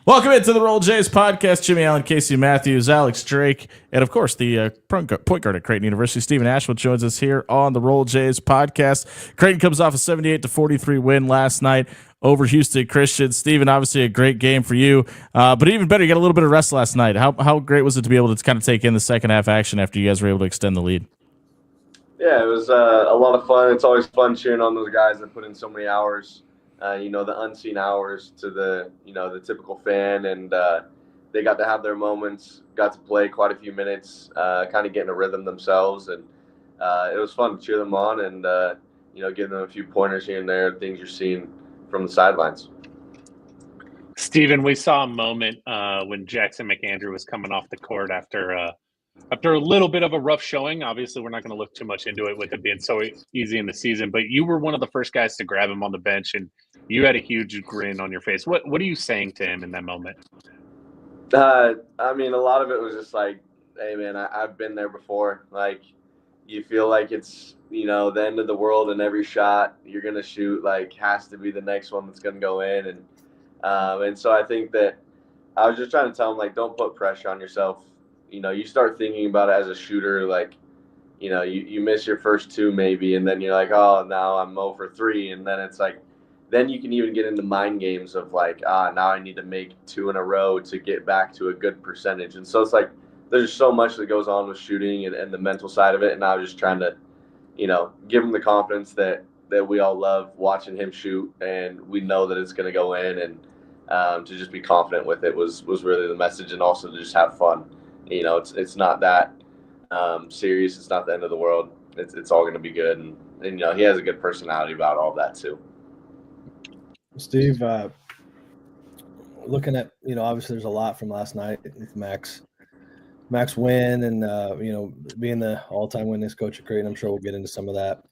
Welcome into the Roll Jays podcast. Jimmy Allen, Casey Matthews, Alex Drake, and of course the point guard at Creighton University, Steven Ashworth, joins us here on the Roll Jays podcast. Creighton comes off a 78-43 win last night over Houston Christian. Steven, obviously a great game for you, but even better, you got a little bit of rest last night. How great was it to be able to kind of take in the second half action after you guys were able to extend the lead? Yeah, it was a lot of fun. It's always fun cheering on those guys that put in so many hours. The unseen hours to the typical fan, and they got to have their moments, got to play quite a few minutes, kind of getting a rhythm themselves, and it was fun to cheer them on and give them a few pointers here and there, things you're seeing from the sidelines. Steven, we saw a moment when Jackson McAndrew was coming off the court after a little bit of a rough showing. Obviously, we're not going to look too much into it with it being so easy in the season, but you were one of the first guys to grab him on the bench, and you had a huge grin on your face. What are you saying to him in that moment? A lot of it was just like, hey, man, I've been there before. Like, you feel like it's, the end of the world, and every shot you're going to shoot, like, has to be the next one that's going to go in. And so I think that I was just trying to tell him, like, don't put pressure on yourself. You start thinking about it as a shooter, like, you miss your first two maybe, and then you're like, oh, now I'm 0 for 3. And then it's like, then you can even get into mind games of like, now I need to make 2 in a row to get back to a good percentage. And so it's like, there's so much that goes on with shooting and the mental side of it. And I was just trying to, give him the confidence that we all love watching him shoot, and we know that it's going to go in, and to just be confident with it was really the message, and also to just have fun. It's not that serious. It's not the end of the world. It's all going to be good. And he has a good personality about all that too. Steve, looking at, obviously there's a lot from last night with Max win and, being the all-time winningest coach at Creighton. I'm sure we'll get into some of that.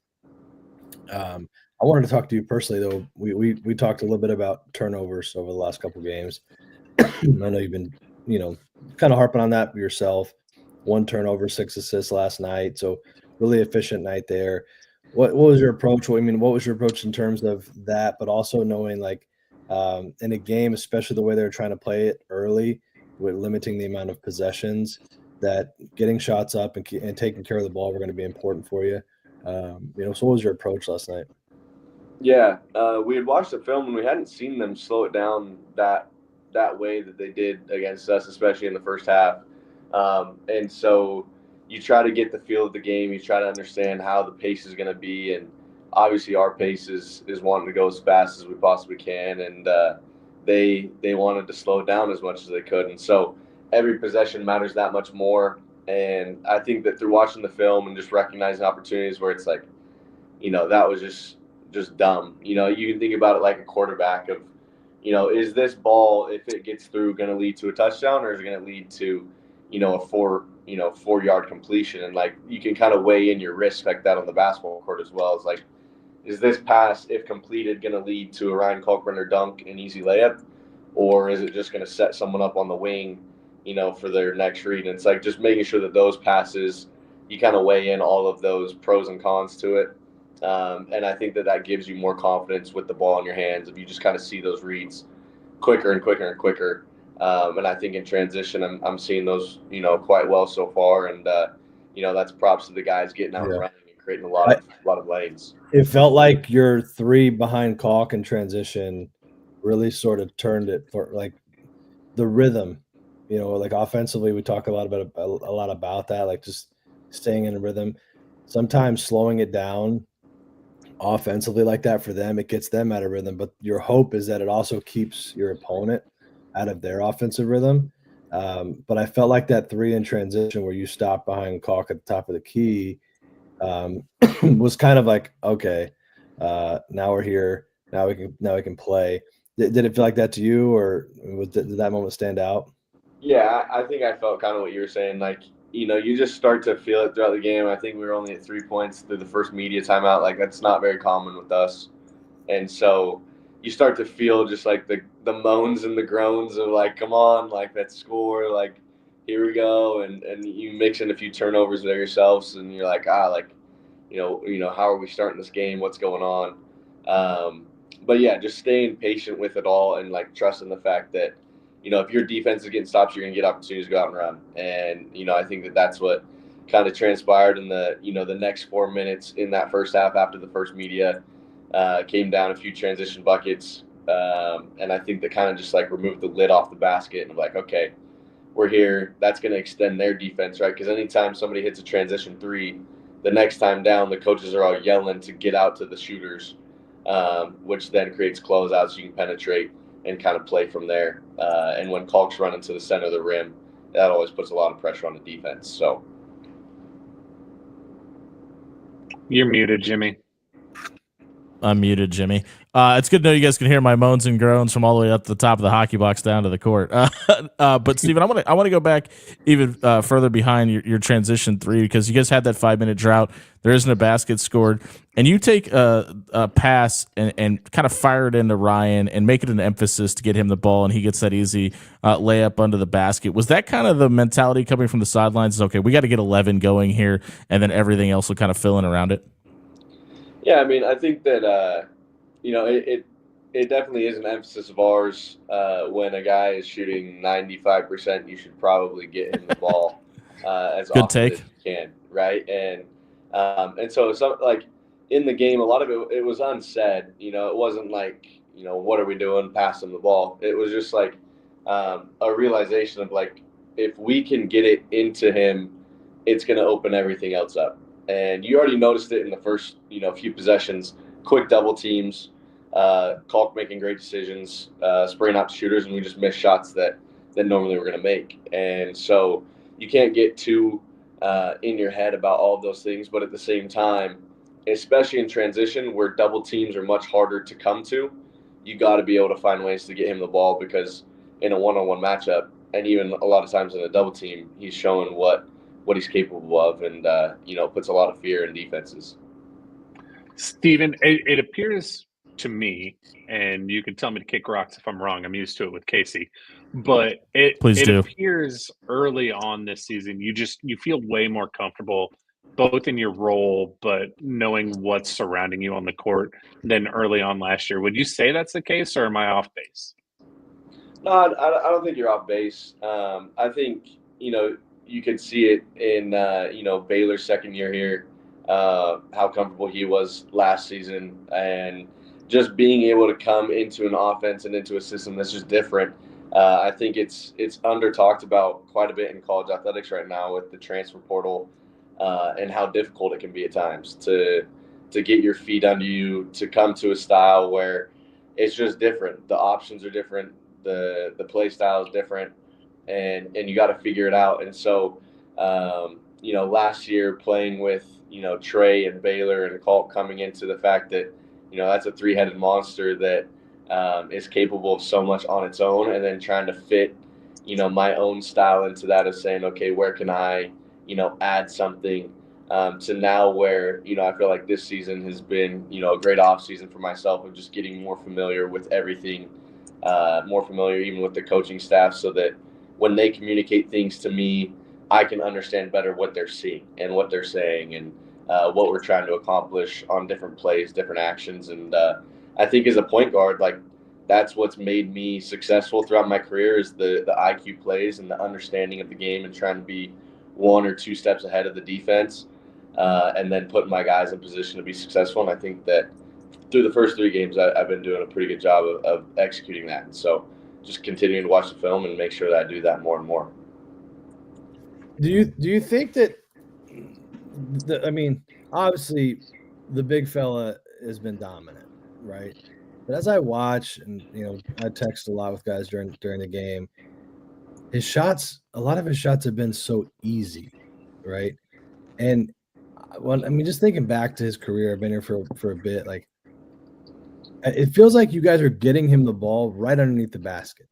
I wanted to talk to you personally, though. We talked a little bit about turnovers over the last couple games. I know you've been, kind of harping on that yourself. 1 turnover, 6 assists last night. So really efficient night there. What was your approach? What was your approach in terms of that, but also knowing like in a game, especially the way they're trying to play it early with limiting the amount of possessions, that getting shots up and taking care of the ball were going to be important for you. So what was your approach last night? Yeah, we had watched the film and we hadn't seen them slow it down that way that they did against us, especially in the first half. And so you try to get the feel of the game. You try to understand how the pace is going to be. And obviously our pace is wanting to go as fast as we possibly can. And they wanted to slow it down as much as they could. And so every possession matters that much more. And I think that through watching the film and just recognizing opportunities where it's like, that was just dumb. You can think about it like a quarterback of, is this ball, if it gets through, going to lead to a touchdown, or is it going to lead to, a 4-yard completion? And like, you can kind of weigh in your risk like that on the basketball court as well. It's like, is this pass, if completed, going to lead to a Ryan Kalkbrenner dunk, an easy layup, or is it just going to set someone up on the wing, for their next read? And it's like just making sure that those passes, you kind of weigh in all of those pros and cons to it. And I think that gives you more confidence with the ball in your hands if you just kind of see those reads quicker and quicker and quicker. And I think in transition, I'm seeing those, quite well so far. And, that's props to the guys getting out and running and creating a lot of lanes. It felt like your 3 behind Kalk in transition really sort of turned it for like the rhythm, like offensively, we talk a lot about that, like just staying in a rhythm, sometimes slowing it down offensively like that for them, it gets them out of rhythm. But your hope is that it also keeps your opponent out of their offensive rhythm. But I felt like that 3 in transition where you stopped behind Kalk at the top of the key was kind of like, okay, now we're here. Now we can play. Did it feel like that to you, or did that moment stand out? Yeah, I think I felt kind of what you were saying. Like, you just start to feel it throughout the game. I think we were only at 3 points through the first media timeout. Like, that's not very common with us. And so you start to feel just like the moans and the groans of like, come on, like, let's score, like, here we go. And you mix in a few turnovers there yourselves, and you're like, how are we starting this game? What's going on? But yeah, just staying patient with it all and like trusting the fact that, if your defense is getting stops, you're going to get opportunities to go out and run. And, I think that that's what kind of transpired in the next 4 minutes in that first half after the first media came down a few transition buckets. And I think that kind of just like removed the lid off the basket and like, okay, we're here. That's going to extend their defense, right? Because anytime somebody hits a transition three, the next time down, the coaches are all yelling to get out to the shooters, which then creates closeouts so you can penetrate and kind of play from there. And when Calk's running to the center of the rim, that always puts a lot of pressure on the defense. So you're muted, Jimmy. I'm muted, Jimmy. It's good to know you guys can hear my moans and groans from all the way up to the top of the hockey box down to the court. But Steven, I want to go back even further behind your transition three, because you guys had that 5-minute drought. There isn't a basket scored, and you take a pass and kind of fire it into Ryan and make it an emphasis to get him the ball, and he gets that easy layup under the basket. Was that kind of the mentality coming from the sidelines? Is okay, we got to get 11 going here, and then everything else will kind of fill in around it? Yeah, I mean, I think that it definitely is an emphasis of ours. When a guy is shooting 95%, you should probably get him the ball as Good often take. as you can, right? And so some, like in the game, a lot of it was unsaid. It wasn't like what are we doing? Pass him the ball. It was just like a realization of like if we can get it into him, it's going to open everything else up. And you already noticed it in the first, few possessions, quick double teams, Calk making great decisions, spraying out shooters, and we just missed shots that normally we're going to make. And so you can't get too in your head about all of those things. But at the same time, especially in transition where double teams are much harder to come to, you got to be able to find ways to get him the ball, because in a one-on-one matchup, and even a lot of times in a double team, he's showing what he's capable of, and puts a lot of fear in defenses. Steven, it appears to me, and you can tell me to kick rocks if I'm wrong, I'm used to it with Casey, but it appears early on this season you feel way more comfortable both in your role but knowing what's surrounding you on the court than early on last year. Would you say that's the case, or am I off base? No, I don't think you're off base. I think you could see it in Baylor's second year here, how comfortable he was last season, and just being able to come into an offense and into a system that's just different. I think it's under talked about quite a bit in college athletics right now with the transfer portal, and how difficult it can be at times to get your feet under you, to come to a style where it's just different. The options are different. The play style is different. And you got to figure it out. And so, last year playing with, Trey and Baylor and Colt, coming into the fact that, that's a three-headed monster that is capable of so much on its own, and then trying to fit, my own style into that, of saying, okay, where can I, add something to now where, I feel like this season has been, a great off season for myself of just getting more familiar with everything, more familiar even with the coaching staff, so that when they communicate things to me, I can understand better what they're seeing and what they're saying, and what we're trying to accomplish on different plays, different actions. And I think as a point guard, like that's what's made me successful throughout my career, is the IQ plays and the understanding of the game, and trying to be one or two steps ahead of the defense, and then putting my guys in position to be successful. And I think that through the first 3 games, I've been doing a pretty good job of executing that. And so just continuing to watch the film and make sure that I do that more and more. Do you think that obviously the big fella has been dominant, right? But as I watch, and I text a lot with guys during the game, a lot of his shots have been so easy, right? And just thinking back to his career, I've been here for a bit, like it feels like you guys are getting him the ball right underneath the basket.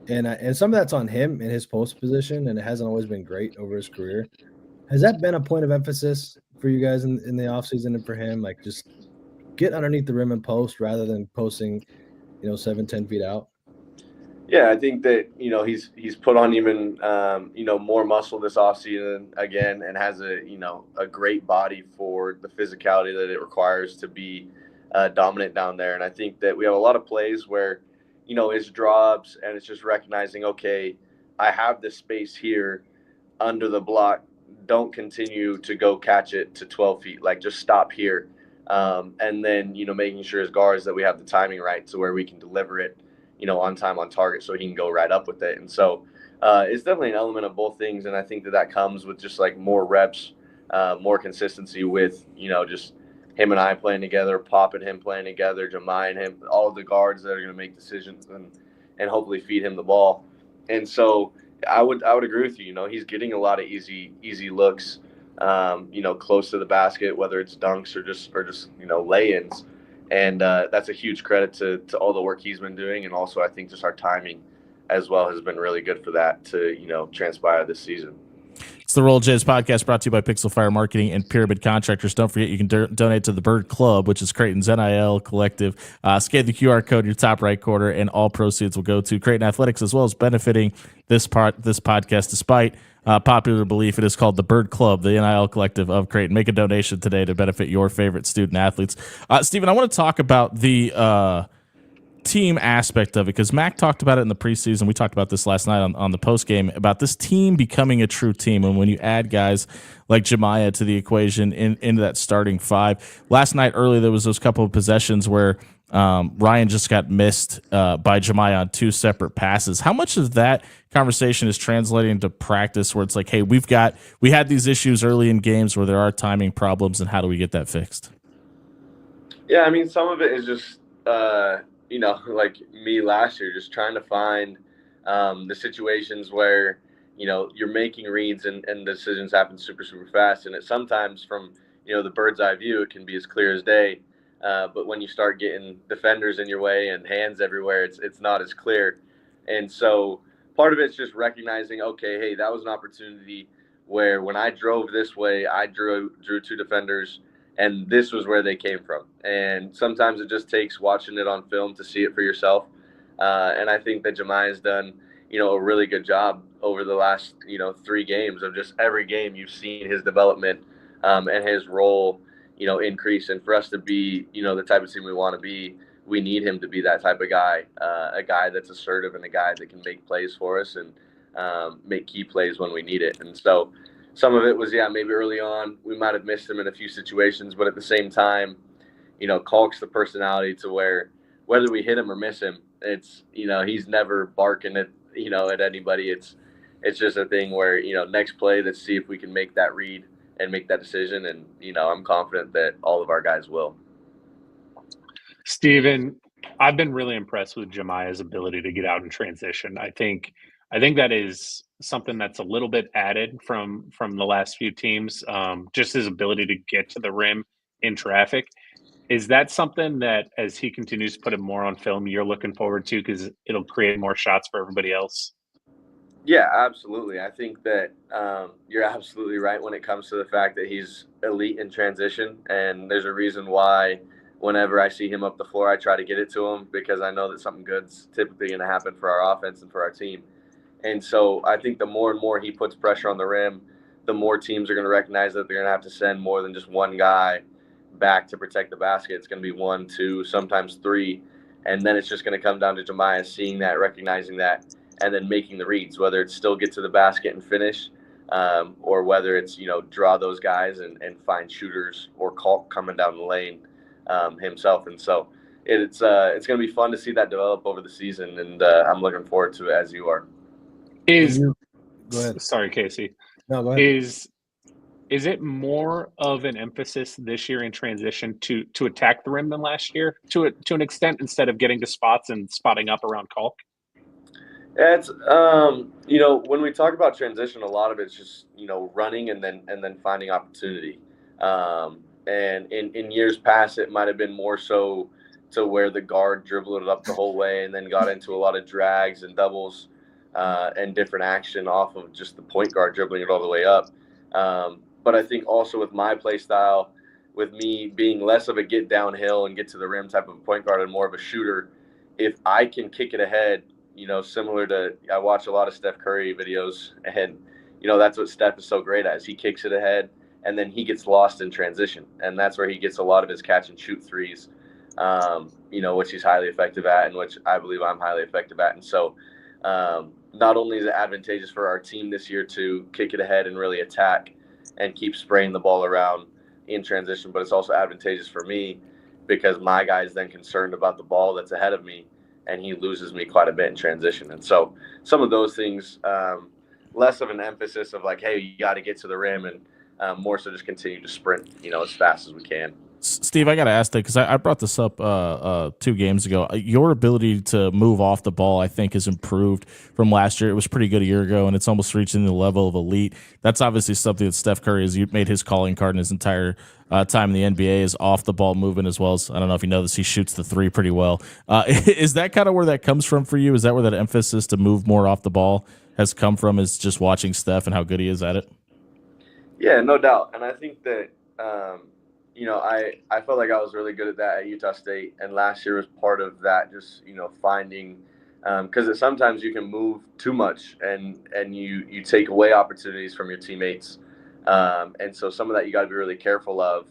And some of that's on him in his post position, and it hasn't always been great over his career. Has that been a point of emphasis for you guys in the offseason, and for him, like just get underneath the rim and post rather than posting, 7-10 feet out? Yeah, I think that, he's put on even, more muscle this offseason again, and has a great body for the physicality that it requires to be dominant down there. And I think that we have a lot of plays where, his drops, and it's just recognizing, okay, I have this space here under the block. Don't continue to go catch it to 12 feet. Like, just stop here. And then, making sure as guards that we have the timing right to where we can deliver it, on time, on target, so he can go right up with it. And so it's definitely an element of both things. And I think that comes with just like more reps, more consistency with, just him and I playing together, Pop and him playing together, Jemai and him, all of the guards that are going to make decisions and hopefully feed him the ball. And so I would agree with you. He's getting a lot of easy looks, close to the basket, whether it's dunks or just lay-ins. And that's a huge credit to all the work he's been doing. And also, I think just our timing as well has been really good for that to, transpire this season. It's the Roll Jays podcast brought to you by Pixel Fire Marketing and Pyramid Contractors. Don't forget you can donate to the Bird Club, which is Creighton's NIL collective. Scan the QR code in your top right corner, and all proceeds will go to Creighton Athletics, as well as benefiting this podcast. Despite popular belief, it is called the Bird Club, the NIL collective of Creighton. Make a donation today to benefit your favorite student athletes. Steven, I want to talk about the team aspect of it, because Mac talked about it in the preseason. We talked about this last night on the post game about this team becoming a true team. And when you add guys like Jemiah to the equation into that starting five, last night early there was those couple of possessions where Ryan just got missed by Jemiah on two separate passes. How much of that conversation is translating into practice where it's like, hey, we had these issues early in games where there are timing problems, and how do we get that fixed? Yeah, I mean, some of it is just like me last year, just trying to find the situations where, you're making reads and decisions happen super, super fast. And it sometimes from, the bird's eye view, it can be as clear as day. But when you start getting defenders in your way and hands everywhere, it's not as clear. And so part of it's just recognizing, okay, hey, that was an opportunity where when I drove this way, I drew two defenders, and this was where they came from. And sometimes it just takes watching it on film to see it for yourself. And I think that Jemiah has done, a really good job over the last, 3 games of just every game you've seen his development and his role, increase. And for us to be, the type of team we want to be, we need him to be that type of guy, a guy that's assertive and a guy that can make plays for us and make key plays when we need it. And so some of it was, maybe early on we might have missed him in a few situations, but at the same time, Kalk's the personality to where whether we hit him or miss him, it's, he's never barking at, at anybody. It's just a thing where, next play, let's see if we can make that read and make that decision. And, I'm confident that all of our guys will. Steven, I've been really impressed with Jemiah's ability to get out in transition. I think that is something that's a little bit added from the last few teams, just his ability to get to the rim in traffic. Is that something that, as he continues to put it more on film, you're looking forward to because it'll create more shots for everybody else? Yeah, absolutely. I think that you're absolutely right when it comes to the fact that he's elite in transition, and there's a reason why whenever I see him up the floor, I try to get it to him because I know that something good's typically going to happen for our offense and for our team. And so I think the more and more he puts pressure on the rim, the more teams are going to recognize that they're going to have to send more than just one guy back to protect the basket. It's going to be 1, 2, sometimes 3. And then it's just going to come down to Jemiah seeing that, recognizing that, and then making the reads, whether it's still get to the basket and finish, or whether it's, draw those guys and find shooters or Kalk coming down the lane himself. And so it's going to be fun to see that develop over the season. And I'm looking forward to it as you are. Go ahead. Sorry, Casey. No, go ahead. Is it more of an emphasis this year in transition to attack the rim than last year to an extent, instead of getting to spots and spotting up around Kalk? Yeah, it's when we talk about transition, a lot of it's just running and then finding opportunity. And in years past, it might have been more so to where the guard dribbled it up the whole way and then got into a lot of drags and doubles and different action off of just the point guard dribbling it all the way up. But I think also with my play style, with me being less of a get downhill and get to the rim type of point guard and more of a shooter, if I can kick it ahead, similar to, I watch a lot of Steph Curry videos, and, that's what Steph is so great at, is he kicks it ahead and then he gets lost in transition. And that's where he gets a lot of his catch and shoot threes. which he's highly effective at, and which I believe I'm highly effective at. And so not only is it advantageous for our team this year to kick it ahead and really attack and keep spraying the ball around in transition, but it's also advantageous for me because my guy is then concerned about the ball that's ahead of me, and he loses me quite a bit in transition. And so some of those things, less of an emphasis of like, hey, you got to get to the rim, and more so just continue to sprint, as fast as we can. Steve, I got to ask that because I brought this up 2 games ago. Your ability to move off the ball, I think, has improved from last year. It was pretty good a year ago, and it's almost reaching the level of elite. That's obviously something that Steph Curry has made his calling card in his entire time in the NBA is off the ball movement, as well as, I don't know if you know this, he shoots the 3 pretty well. Is that kind of where that comes from for you? Is that where that emphasis to move more off the ball has come from, is just watching Steph and how good he is at it? Yeah, no doubt. And I think that I felt like I was really good at that at Utah State, and last year was part of that, just, finding, because sometimes you can move too much and you take away opportunities from your teammates. And so some of that you got to be really careful of.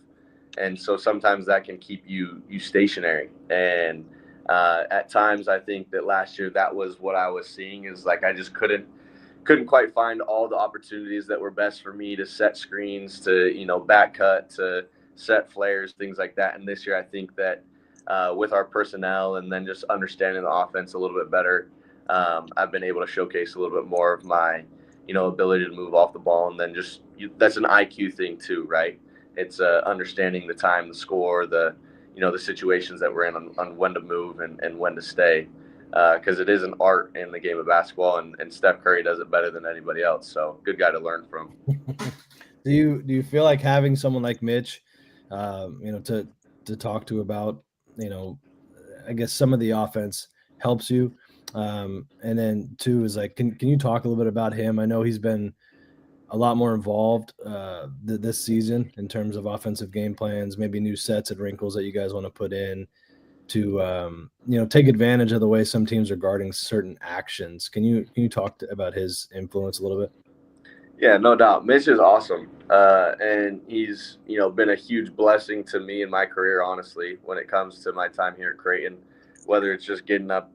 And so sometimes that can keep you stationary. And at times I think that last year that was what I was seeing, is like I just couldn't quite find all the opportunities that were best for me to set screens, to, back cut, to set flares, things like that. And this year I think that with our personnel and then just understanding the offense a little bit better, I've been able to showcase a little bit more of my, ability to move off the ball. And then just that's an IQ thing too, right? It's understanding the time, the score, the situations that we're in on when to move and when to stay. Because it is an art in the game of basketball, and Steph Curry does it better than anybody else. So good guy to learn from. Do you feel like having someone like Mitch, to talk to about, I guess some of the offense helps you? And then 2 is like, can you talk a little bit about him? I know he's been a lot more involved this season in terms of offensive game plans, maybe new sets and wrinkles that you guys want to put in to take advantage of the way some teams are guarding certain actions. Can you talk about his influence a little bit? Yeah, no doubt. Mitch is awesome, and he's been a huge blessing to me in my career, honestly, when it comes to my time here at Creighton, whether it's just getting up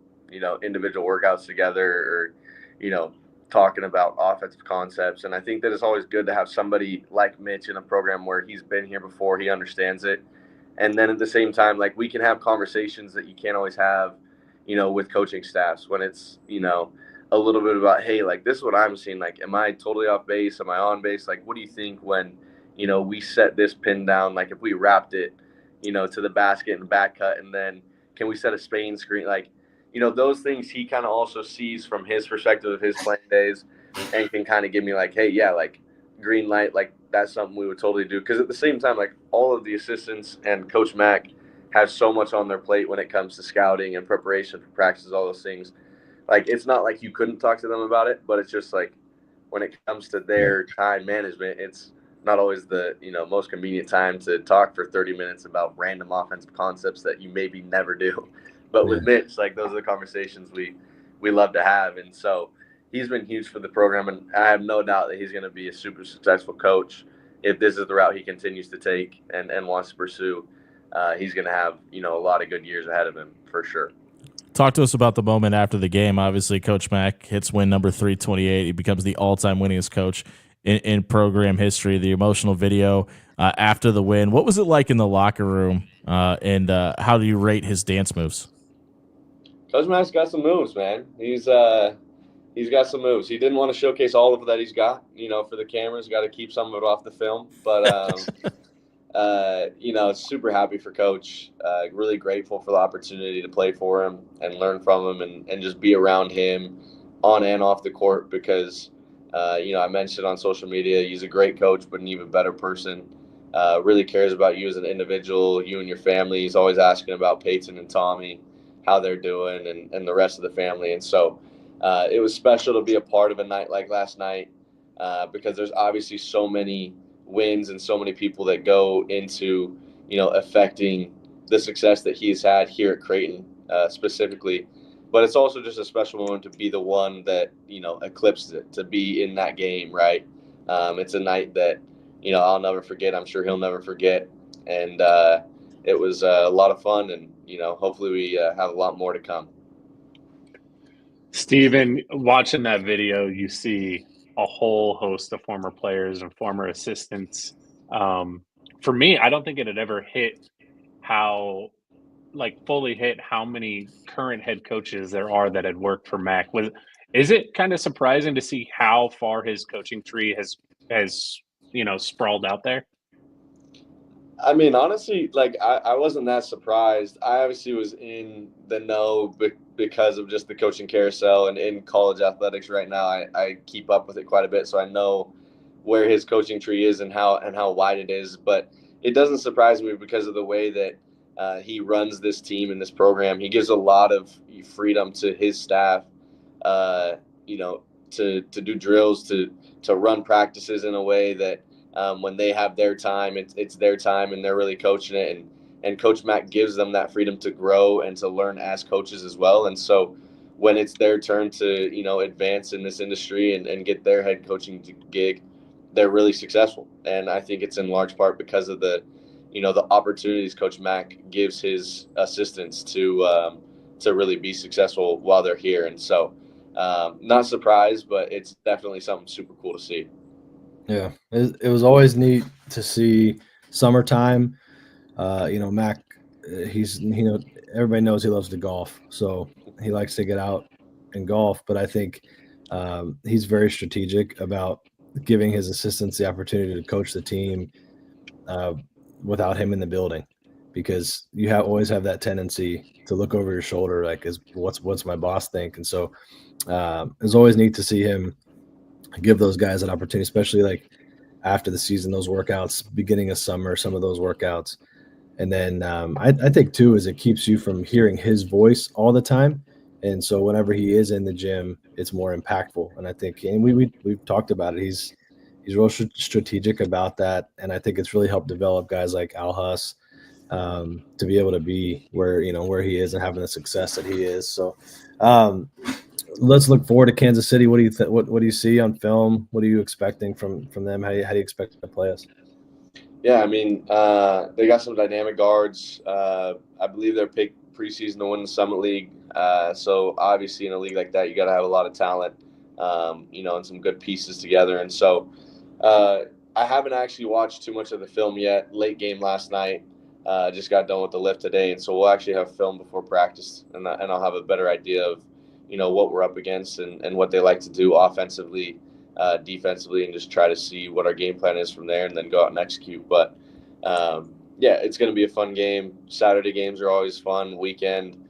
individual workouts together, or talking about offensive concepts. And I think that it's always good to have somebody like Mitch in a program where he's been here before, he understands it. And then at the same time, like, we can have conversations that you can't always have, with coaching staffs, when it's, a little bit about, hey, like, this is what I'm seeing. Like, am I totally off base? Am I on base? Like, what do you think when, we set this pin down? Like, if we wrapped it, to the basket and back cut, and then can we set a Spain screen? Like, those things he kind of also sees from his perspective of his playing days, and can kind of give me like, hey, yeah, like, green light, like, that's something we would totally do. Because at the same time, like, all of the assistants and Coach Mack have so much on their plate when it comes to scouting and preparation for practices, all those things. Like, it's not like you couldn't talk to them about it, but it's just like when it comes to their time management, it's not always the most convenient time to talk for 30 minutes about random offensive concepts that you maybe never do. But with Mitch, like, those are the conversations we love to have. And so he's been huge for the program, and I have no doubt that he's going to be a super successful coach if this is the route he continues to take and wants to pursue. He's going to have a lot of good years ahead of him for sure. Talk to us about the moment after the game. Obviously, Coach Mack hits win number 328. He becomes the all-time winningest coach in program history. The emotional video after the win. What was it like in the locker room, and how do you rate his dance moves? Coach Mack's got some moves, man. He's got some moves. He didn't want to showcase all of that he's got, for the cameras. Got to keep some of it off the film. But, super happy for Coach. Really grateful for the opportunity to play for him and learn from him and just be around him on and off the court because, I mentioned on social media, he's a great coach, but an even better person. Really cares about you as an individual, you and your family. He's always asking about Peyton and Tommy, how they're doing, and the rest of the family. And so it was special to be a part of a night like last night because there's obviously so many wins and so many people that go into, affecting the success that he's had here at Creighton specifically. But it's also just a special moment to be the one that, eclipses it, to be in that game, right? It's a night that, I'll never forget. I'm sure he'll never forget. And, it was a lot of fun, and hopefully we have a lot more to come. Steven, watching that video, you see a whole host of former players and former assistants. For me, I don't think it had ever fully hit how many current head coaches there are that had worked for Mac. Is it kind of surprising to see how far his coaching tree has sprawled out there? I mean, honestly, I wasn't that surprised. I obviously was in the know because of just the coaching carousel, and in college athletics right now, I keep up with it quite a bit, so I know where his coaching tree is and how wide it is. But it doesn't surprise me because of the way that he runs this team and this program. He gives a lot of freedom to his staff, to do drills, to run practices in a way that when they have their time, it's their time, and they're really coaching it. And Coach Mack gives them that freedom to grow and to learn as coaches as well. And so when it's their turn to, advance in this industry and get their head coaching gig, they're really successful. And I think it's in large part because of the opportunities Coach Mack gives his assistants to really be successful while they're here. And so not surprised, but it's definitely something super cool to see. Yeah, it was always neat to see summertime. Mac, everybody knows he loves to golf, so he likes to get out and golf. But I think he's very strategic about giving his assistants the opportunity to coach the team without him in the building, because you always have that tendency to look over your shoulder, like, what's my boss think? And so it's always neat to see him give those guys an opportunity, especially like after the season, those workouts, beginning of summer, some of those workouts. And then I think too, is it keeps you from hearing his voice all the time. And so whenever he is in the gym, it's more impactful. And I think, and we've talked about it, he's real strategic about that. And I think it's really helped develop guys like Al Huss to be able to be where he is and having the success that he is. So let's look forward to Kansas City. What do you what do you see on film? What are you expecting from them? How do you expect to play us? Yeah, I mean, they got some dynamic guards. I believe they're picked preseason to win the Summit League. So obviously in a league like that, you got to have a lot of talent, and some good pieces together. And so I haven't actually watched too much of the film yet. Late game last night. Just got done with the lift today. And so we'll actually have film before practice, and I'll have a better idea of what we're up against and what they like to do offensively, defensively, and just try to see what our game plan is from there and then go out and execute. But it's going to be a fun game. Saturday games are always fun. Weekend,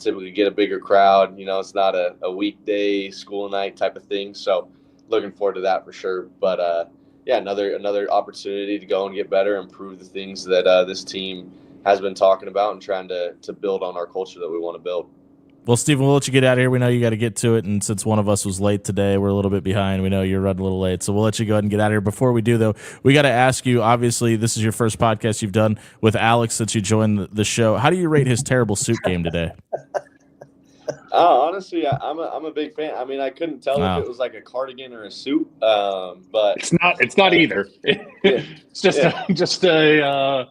typically get a bigger crowd. It's not a weekday school night type of thing. So looking forward to that for sure. But another opportunity to go and get better, improve the things that this team has been talking about and trying to build on our culture that we want to build. Well, Steven, we'll let you get out of here. We know you got to get to it, and since one of us was late today, we're a little bit behind. We know you're running a little late, so we'll let you go ahead and get out of here. Before we do, though, we got to ask you, obviously, this is your first podcast you've done with Alex since you joined the show. How do you rate his terrible suit game today? Honestly, I'm a big fan. I mean, I couldn't tell if it was like a cardigan or a suit, but it's not either. It's just a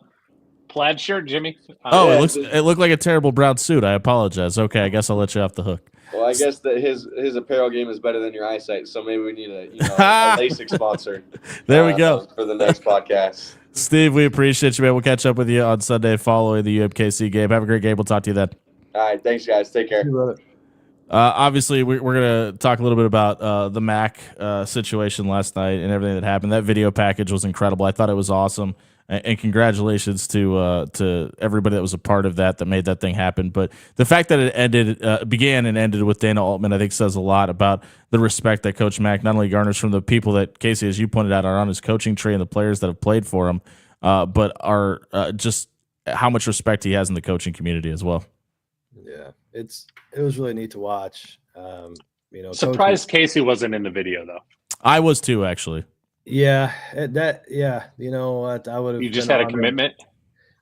plaid shirt, Jimmy. It looked like a terrible brown suit. I apologize. Okay, I guess I'll let you off the hook. Well, I guess that his apparel game is better than your eyesight, so maybe we need a LASIK sponsor. There we go for the next podcast. Steve, we appreciate you, man. We'll catch up with you on Sunday following the UMKC game. Have a great game. We'll talk to you then. All right, thanks, guys. Take care. Obviously, we're going to talk a little bit about the Mac situation last night and everything that happened. That video package was incredible. I thought it was awesome. And congratulations to everybody that was a part of that made that thing happen. But the fact that it began and ended with Dana Altman, I think says a lot about the respect that Coach Mack not only garners from the people that, Casey, as you pointed out, are on his coaching tree and the players that have played for him, but are just how much respect he has in the coaching community as well. Yeah, it was really neat to watch. Surprised Casey wasn't in the video though. I was too, actually. Yeah, you know what? I would have. You just had a commitment.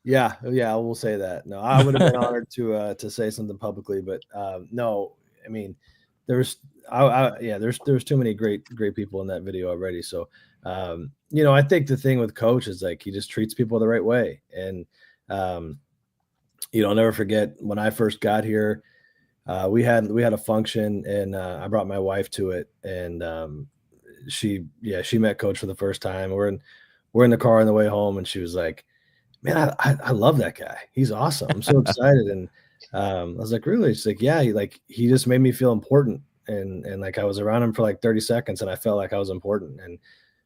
Yeah, we'll say that. No, I would have been honored to say something publicly, but no. I mean, there's too many great people in that video already. So, I think the thing with Coach is like he just treats people the right way, and I'll never forget when I first got here. We had a function, and I brought my wife to it, and she met Coach for the first time. We're in the car on the way home, and she was like, "Man, I love that guy. He's awesome. I'm so excited." And I was like, "Really?" She's like, "Yeah, he just made me feel important." And like I was around him for like 30 seconds, and I felt like I was important. And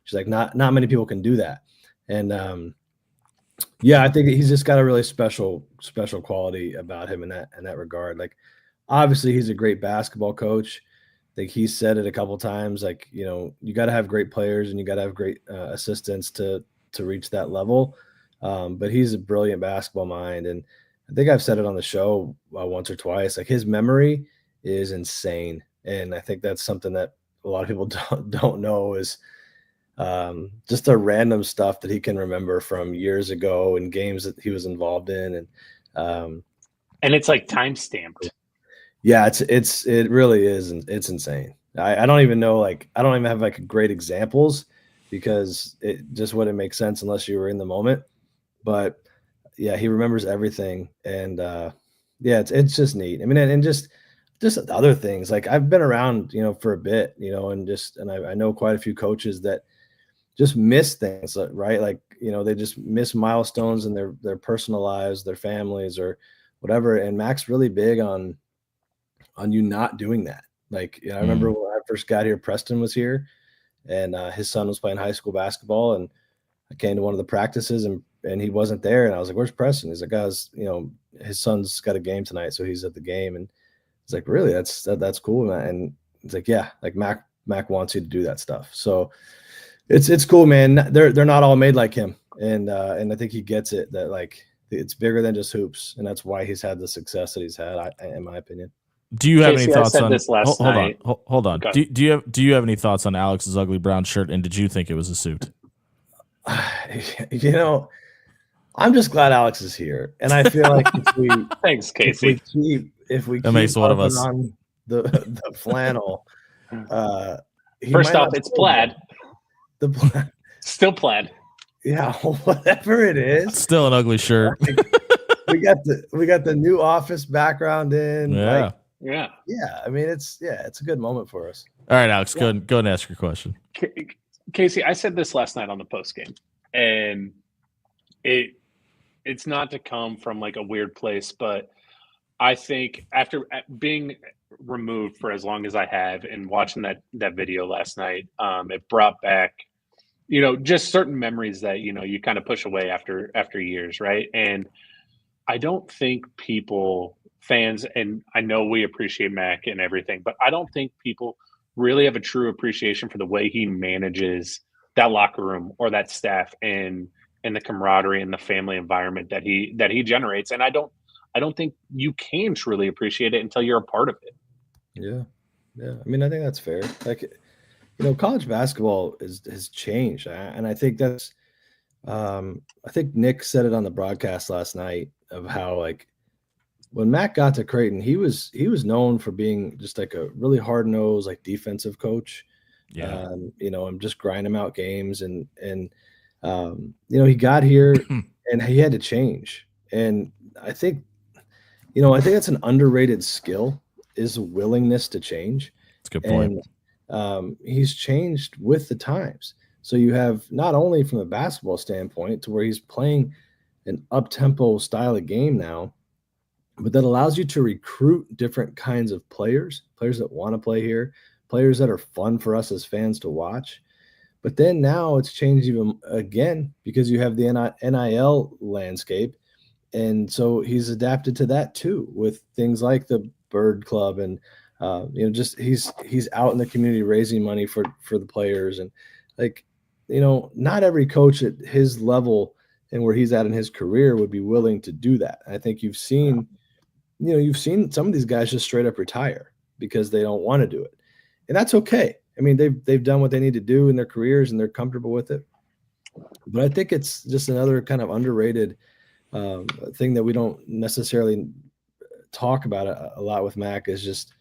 she's like, "Not many people can do that." And I think he's just got a really special quality about him in that regard. Like, obviously, he's a great basketball coach. I think he's said it a couple times. Like, you got to have great players and you got to have great assistants to reach that level. But he's a brilliant basketball mind, and I think I've said it on the show once or twice. Like, his memory is insane, and I think that's something that a lot of people don't know is just the random stuff that he can remember from years ago and games that he was involved in, and it's like time stamped. Yeah, it really is, and it's insane. I don't even know, like, I don't even have like great examples because it just wouldn't make sense unless you were in the moment. But yeah, he remembers everything, and it's just neat. I mean, and just other things. Like, I've been around, for a bit, and I know quite a few coaches that just miss things, right? Like, they just miss milestones in their personal lives, their families, or whatever. And Mac's really big on you not doing that. Like, I remember when I first got here, Preston was here, and his son was playing high school basketball, and I came to one of the practices, and he wasn't there, and I was like, "Where's Preston?" He's like, "Guys, his son's got a game tonight, so he's at the game." And it's like, "Really? That's cool." And it's like, "Yeah, like Mac wants you to do that stuff." So it's cool, man. They're not all made like him, and I think he gets it, that like it's bigger than just hoops, and that's why he's had the success that he's had, in my opinion. Do you have Casey, any thoughts on this last night. Hold on. Okay. Do you have any thoughts on Alex's ugly brown shirt, and did you think it was a suit? I'm just glad Alex is here, and I feel like if we thanks, Casey. If we that keep makes one of us on the flannel. First off, it's plaid. The plaid, still plaid. Yeah, whatever it is, still an ugly shirt. we got the new office background in. Yeah. Yeah. I mean, it's a good moment for us. All right, Alex, go ahead and ask your question. Casey, I said this last night on the post game, and it's not to come from like a weird place, but I think after being removed for as long as I have and watching that video last night, it brought back, just certain memories that, you kind of push away after years. Right. And I don't think fans, and I know we appreciate Mac and everything, but I don't think people really have a true appreciation for the way he manages that locker room or that staff and the camaraderie and the family environment that he generates. And I don't think you can truly appreciate it until you're a part of it. Yeah. I mean, I think that's fair. Like, college basketball has changed, and I think that's. I think Nick said it on the broadcast last night of how, like, when Mac got to Creighton, he was known for being just like a really hard-nosed, like, defensive coach. Yeah. And just grind him out games, and he got here and he had to change. And I think that's an underrated skill, is willingness to change. That's a good point. And he's changed with the times. So you have not only from the basketball standpoint to where he's playing an up-tempo style of game now, but that allows you to recruit different kinds of players that want to play here, players that are fun for us as fans to watch. But then now it's changed even again because you have the NIL landscape. And so he's adapted to that too, with things like the Bird Club, and just he's out in the community raising money for the players. And like, not every coach at his level and where he's at in his career would be willing to do that. I think you've seen some of these guys just straight up retire because they don't want to do it. And that's okay. I mean, they've done what they need to do in their careers and they're comfortable with it. But I think it's just another kind of underrated thing that we don't necessarily talk about a lot with Mac, is just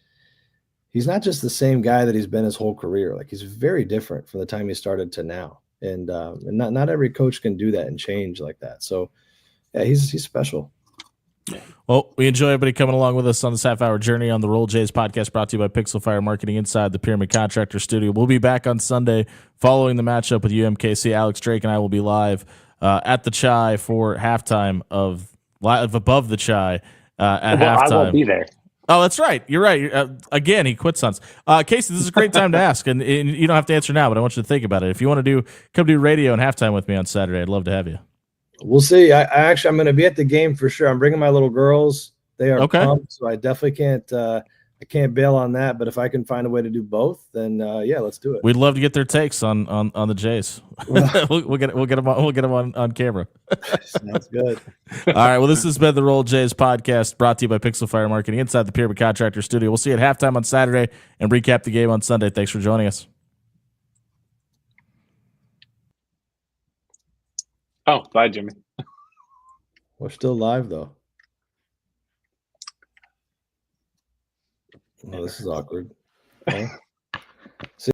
he's not just the same guy that he's been his whole career. Like, he's very different from the time he started to now. And not every coach can do that and change like that. So, Yeah, he's special. Well, we enjoy everybody coming along with us on this half-hour journey on the Roll Jays podcast, brought to you by Pixel Fire Marketing inside the Pyramid Contractor Studio. We'll be back on Sunday following the matchup with UMKC. Alex Drake and I will be live at the Chai for halftime of Above the Chai at halftime. I won't be there. Oh, that's right. You're right. Again, he quits on us. Casey, this is a great time to ask, and you don't have to answer now, but I want you to think about it. If you want to come do radio and halftime with me on Saturday, I'd love to have you. We'll see. I'm going to be at the game for sure. I'm bringing my little girls. They are pumped, so I definitely can't. I can't bail on that. But if I can find a way to do both, then yeah, let's do it. We'd love to get their takes on the Jays. we'll get them on camera. Sounds good. All right. Well, this has been the Roll Jays podcast, brought to you by Pixel Fire Marketing inside the Pyramid Contractor Studio. We'll see you at halftime on Saturday and recap the game on Sunday. Thanks for joining us. Oh, bye, Jimmy. We're still live, though. Oh, this is awkward. Okay.